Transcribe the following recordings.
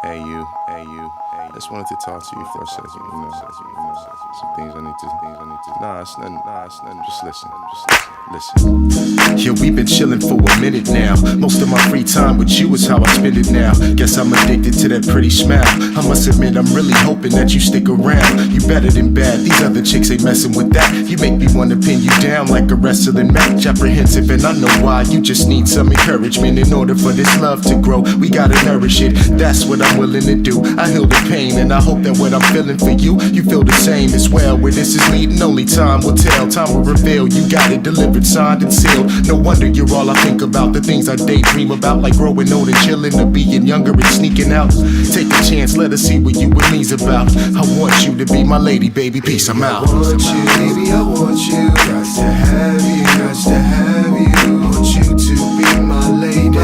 Hey you. I just wanted to talk to you for a second, some things I need to. Nah, it's nothing. Just listen. Yeah, we've been chillin' for a minute now. Most of my free time with you is how I spend it now. Guess I'm addicted to that pretty smile. I must admit, I'm really hoping that you stick around. You better than bad, these other chicks ain't messin' with that. You make me wanna pin you down like a wrestling match. Apprehensive, and I know why. You just need some encouragement in order for this love to grow. We gotta nourish it, that's what I'm willing to do. I heal the pain, and I hope that what I'm feeling for you, you feel the same as well. Where this is leading, only time will tell. Time will reveal, you got it delivered, signed and sealed. No wonder you're all I think about. The things I daydream about, like growing old and chilling, or being younger and sneaking out. Take a chance, let us see what you and me's about. I want you to be my lady, baby, peace, I'm out. I want you, baby, I want you. Got to have you, got to have you. Want you to be my lady,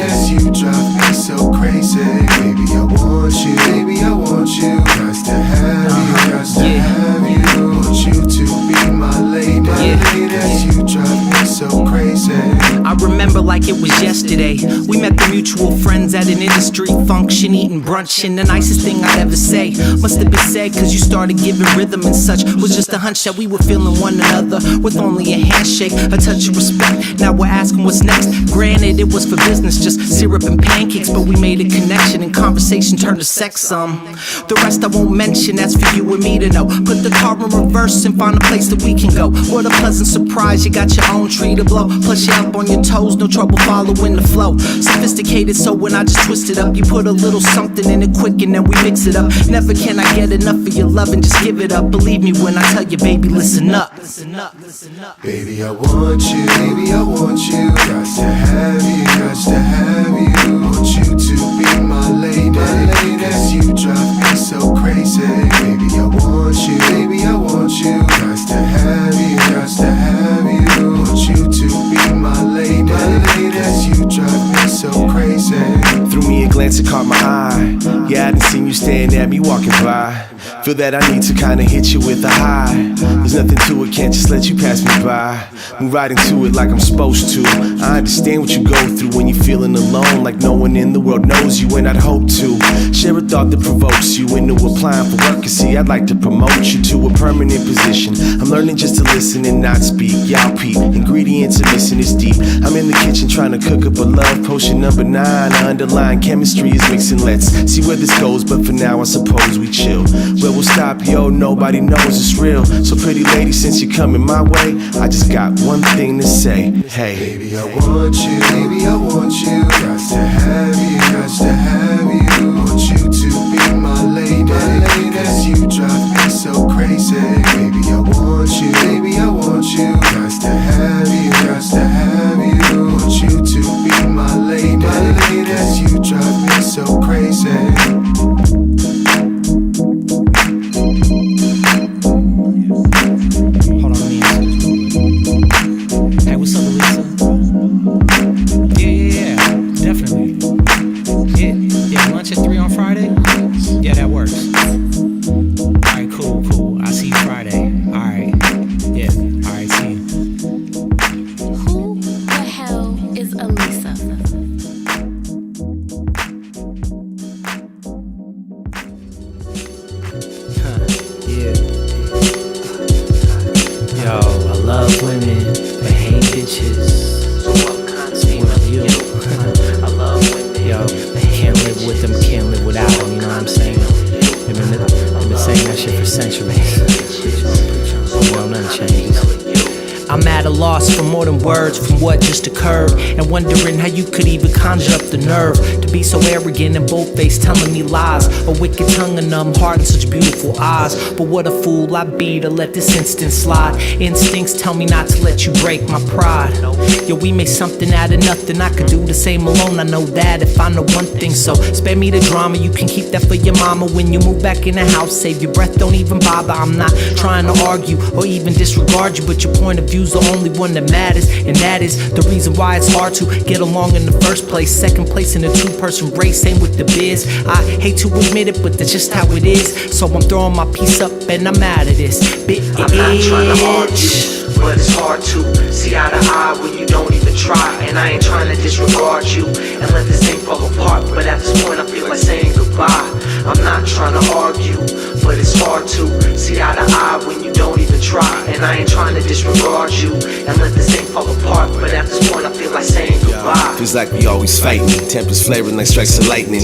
cause you drive me so crazy. Baby, I want you, baby, I want you. Got to have you, got to have you. Want you to be my lady, cause you drive me so crazy. I remember like it was yesterday. We met the mutual friends at an industry function, eating brunch, and the nicest thing I'd ever say must have been said, cause you started giving rhythm and such. Was just a hunch that we were feeling one another, with only a handshake, a touch of respect. Now we're asking what's next. Granted, it was for business, just syrup and pancakes, but we made a connection and conversation turned to sex some. The rest I won't mention, that's for you and me to know. Put the car in reverse and find a place that we can go. What a pleasant surprise, you got your own tree to blow. Plus you're up on your toes, no trouble following the flow. Sophisticated, so when I just twist it up, you put a little something in it quick and then we mix it up. Never can I get enough of your love and just give it up. Believe me when I tell you, baby, listen up. Baby, I want you, baby, I want you. Got to have you, got to have you. Want you to be my lady, cause you drive me so crazy. Baby, I want you, baby, I want you. Got to have you, got to have you. Want you to be my lady, cause you drive me so crazy. Threw me a glance that caught my eye. Yeah, I done seen you staring at me walking by. Feel that I need to kinda hit you with a high. There's nothing to it, can't just let you pass me by. Move right into it like I'm supposed to. I understand what you go through when you're feeling alone, like no one in the world knows you, and I'd hope to share a thought that provokes you into applying for work. Cause see, I'd like to promote you to a permanent position. I'm learning just to listen and not speak. Y'all peep, ingredients are missing, it's deep. I'm in the kitchen trying to cook up a love potion number 9. Our underlying chemistry is mixing, let's see where this goes. But for now I suppose we chill. Where we'll stop, yo, nobody knows it's real. So pretty lady, since you're coming my way, I just got one thing to say. Hey, baby, I want you, baby, I want you. Got to have you, got to have you. Want you to be my lady, cause you drive me so crazy. Baby, I want you, baby, I want you. Got to have you, got to have you. Want you to be my lady, cause you drive me so crazy. I'm at a loss for more than words from what just occurred, and wondering how you could even conjure up the nerve to be so arrogant and bold-faced, telling me lies. A wicked tongue, a numb heart, and such beautiful eyes. But what a fool I'd be to let this instant slide. Instincts tell me not to let you break my pride. Yo, we made something out of nothing. I could do the same alone, I know that if I know one thing. So spare me the drama, you can keep that for your mama. When you move back in the house, save your breath, don't even bother. I'm not trying to argue or even disregard you, but your point of view's the only one that matters, and that is the reason why it's hard to get along in the first place. Second place in a two-person race, same with the biz. I hate to admit it, but that's just how it is. So I'm throwing my piece up and I'm out of this bitch. I'm not trying to argue, but it's hard to see eye to eye when you don't even try. And I ain't trying to disregard you and let this thing fall apart, but at this point I feel like saying goodbye. like we always fighting. Tempers flaring like strikes of lightning.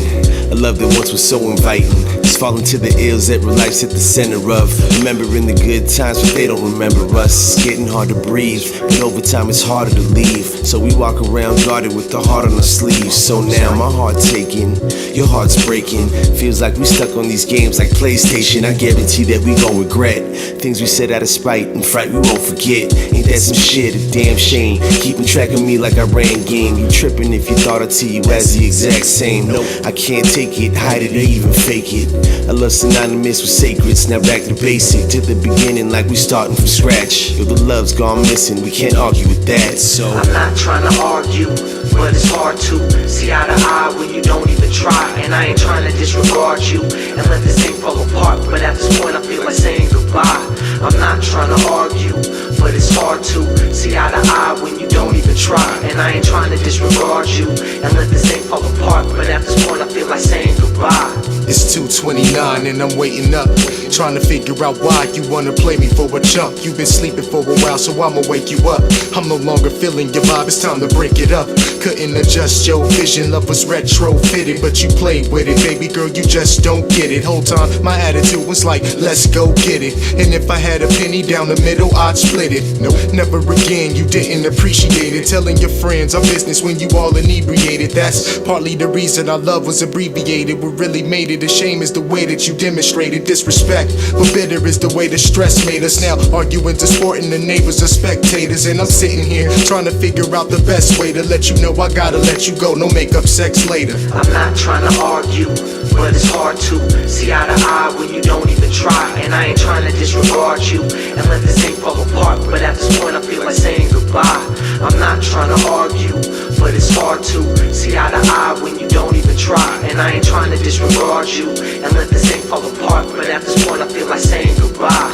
A love that once was so inviting. Just falling to the ills that real life's at the center of. Remembering the good times, but they don't remember us. It's getting hard to breathe, but over time it's harder to leave. So we walk around guarded with the heart on our sleeves. So now my heart's taking, your heart's breaking. Feels like we stuck on these games like PlayStation. I guarantee that we gon' regret things we said out of spite and fright we won't forget. Ain't that some shit, a damn shame. Keeping track of me like I ran game. You tripping if you thought I'd see you as the exact same. No, I can't take it, hide it, or even fake it. I love synonymous with sacreds. Now back to basic, to the beginning like we starting from scratch. Yo, the love's gone missing, we can't argue with that. So I'm not trying to argue, but it's hard to see eye to eye when you don't even try. And I ain't trying to disregard you and let this thing fall apart, but at this point I feel like saying goodbye. I'm not trying to argue, but it's hard to see eye to eye when you don't even try. And I ain't trying to disregard you and let this thing fall apart, but at this point I feel like saying goodbye. It's 2:29 and I'm waiting up, trying to figure out why you wanna play me for a chump. You've been sleeping for a while, so I'ma wake you up. I'm no longer feeling your vibe, it's time to break it up. Couldn't adjust your vision, love was retrofitted, but you played with it. Baby girl, you just don't get it. Whole time my attitude was like, let's go get it. And if I had a penny down the middle, I'd split it. No, never again, you didn't appreciate it. Telling your friends our business when you all inebriated. That's partly the reason our love was abbreviated. What really made it a shame is the way that you demonstrated disrespect, but bitter is the way the stress made us. Now arguing to sport and the neighbors are spectators, and I'm sitting here trying to figure out the best way to let you know I gotta let you go. No makeup sex later. I'm not trying to argue, but it's hard to see eye to eye when you don't even try. And I ain't trying to disregard you and let this thing fall apart, but at this point I feel like saying goodbye. I'm not trying to argue, but it's hard to see eye to eye when you don't even try. And I ain't trying to disregard you and let this thing fall apart, but at this point I feel like saying goodbye.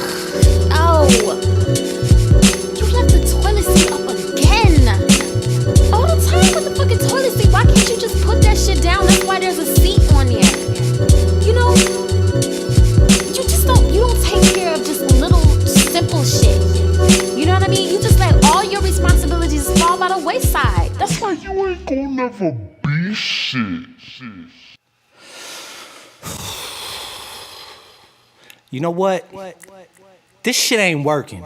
Oh, you left the toilet seat up again. All the time with the fucking toilet seat. Why can't you just put that shit down? That's why there's a seat on there. You know, you don't take care of just little simple shit. You know what I mean? You just let all your responsibilities fall by the wayside. That's why you ain't gonna never be shit. You know what? This shit ain't working.